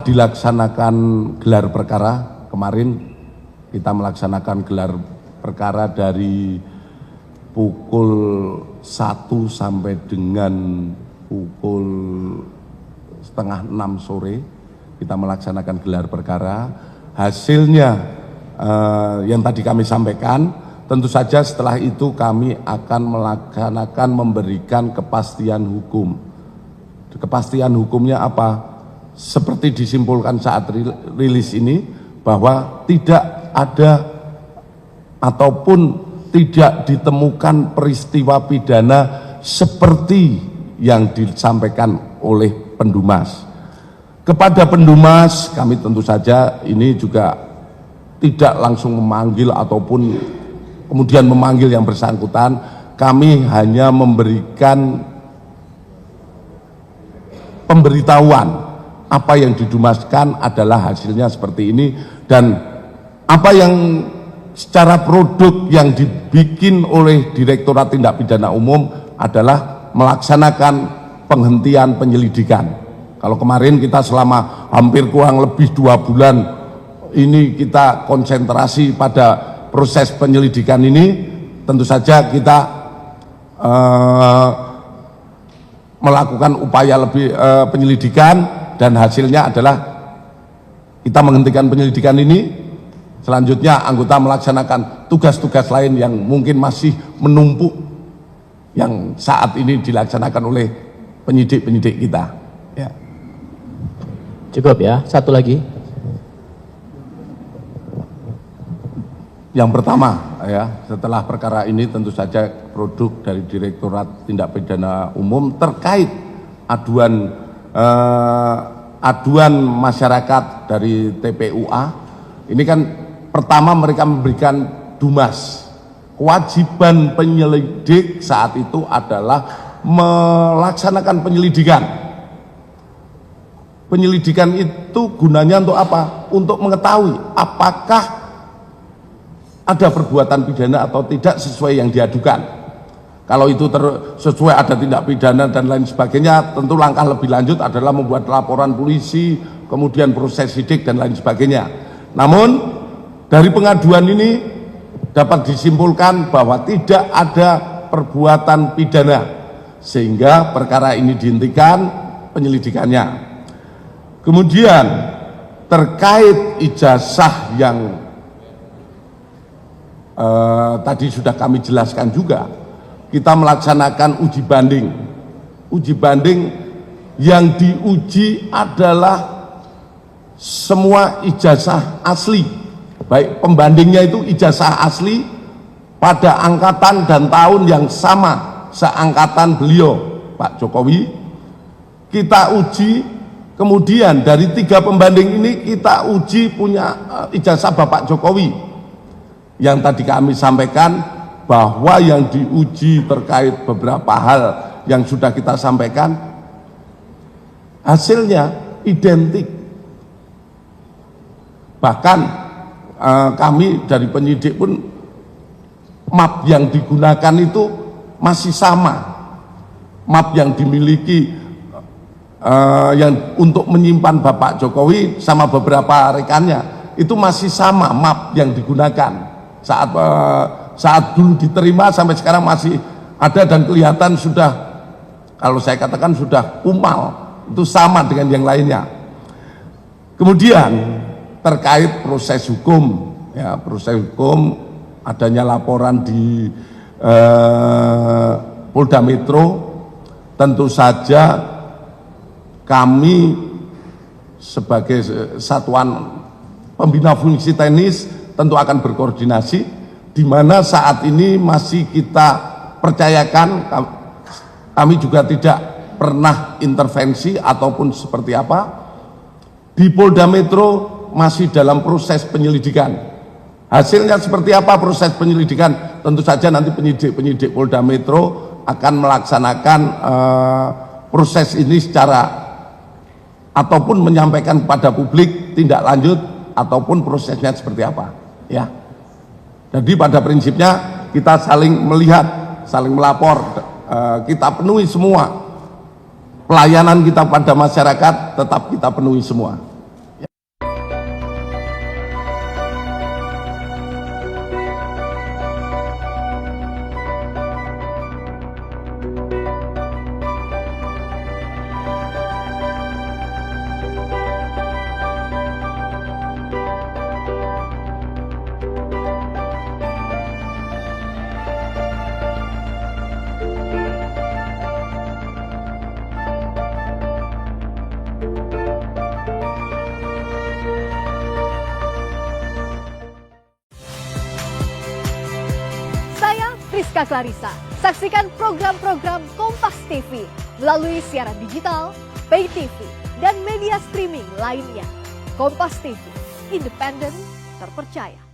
dilaksanakan gelar perkara kemarin, kita melaksanakan gelar perkara dari pukul 1 sampai dengan pukul setengah 6 sore kita melaksanakan gelar perkara. Hasilnya yang tadi kami sampaikan, tentu saja setelah itu kami akan melaksanakan memberikan kepastian hukum. Kepastian hukumnya apa? Seperti disimpulkan saat rilis ini, bahwa tidak ada ataupun tidak ditemukan peristiwa pidana seperti yang disampaikan oleh Pendumas. Kepada Pendumas, kami tentu saja ini juga tidak langsung memanggil ataupun kemudian memanggil yang bersangkutan. Kami hanya memberikan pemberitahuan apa yang didumaskan adalah hasilnya seperti ini, dan apa yang secara produk yang dibikin oleh Direktorat Tindak Pidana Umum adalah melaksanakan penghentian penyelidikan. Kalau kemarin kita selama hampir kurang lebih 2 bulan ini kita konsentrasi pada proses penyelidikan ini, tentu saja kita melakukan upaya lebih penyelidikan, dan hasilnya adalah kita menghentikan penyelidikan ini. Selanjutnya anggota melaksanakan tugas-tugas lain yang mungkin masih menumpuk yang saat ini dilaksanakan oleh penyidik-penyidik kita. Ya. Cukup ya, satu lagi. Yang pertama, ya, setelah perkara ini tentu saja produk dari Direktorat Tindak Pidana Umum terkait aduan masyarakat dari TPUA. Ini kan pertama mereka memberikan Dumas. Kewajiban penyelidik saat itu adalah melaksanakan penyelidikan. Penyelidikan itu gunanya untuk apa? Untuk mengetahui apakah ada perbuatan pidana atau tidak sesuai yang diadukan. Kalau itu sesuai ada tindak pidana dan lain sebagainya, tentu langkah lebih lanjut adalah membuat laporan polisi, kemudian proses sidik dan lain sebagainya. Namun dari pengaduan ini dapat disimpulkan bahwa tidak ada perbuatan pidana, sehingga perkara ini dihentikan penyelidikannya. Kemudian terkait ijazah yang tadi sudah kami jelaskan juga, kita melaksanakan uji banding. Uji banding yang diuji adalah semua ijazah asli, baik pembandingnya itu ijazah asli pada angkatan dan tahun yang sama seangkatan beliau, Pak Jokowi. Kita uji, kemudian dari 3 pembanding ini kita uji punya ijazah Bapak Jokowi. Yang tadi kami sampaikan bahwa yang diuji terkait beberapa hal yang sudah kita sampaikan, hasilnya identik. Bahkan kami dari penyidik pun map yang digunakan itu masih sama. Map yang dimiliki yang untuk menyimpan Bapak Jokowi sama beberapa rekannya itu masih sama map yang digunakan saat dulu diterima sampai sekarang masih ada, dan kelihatan sudah, kalau saya katakan sudah kumal, itu sama dengan yang lainnya. Kemudian terkait proses hukum, ya, proses hukum adanya laporan di Polda Metro, tentu saja kami sebagai satuan pembina fungsi teknis tentu akan berkoordinasi, di mana saat ini masih kita percayakan, kami juga tidak pernah intervensi ataupun seperti apa. Di Polda Metro masih dalam proses penyelidikan. Hasilnya seperti apa proses penyelidikan? Tentu saja nanti penyidik-penyidik Polda Metro akan melaksanakan proses ini secara ataupun menyampaikan kepada publik tindak lanjut ataupun prosesnya seperti apa. Ya, jadi pada prinsipnya kita saling melihat, saling melapor, kita penuhi semua pelayanan kita pada masyarakat, tetap kita penuhi semua. Friska Clarissa. Saksikan program-program Kompas TV melalui siaran digital, pay TV, dan media streaming lainnya. Kompas TV, independen, terpercaya.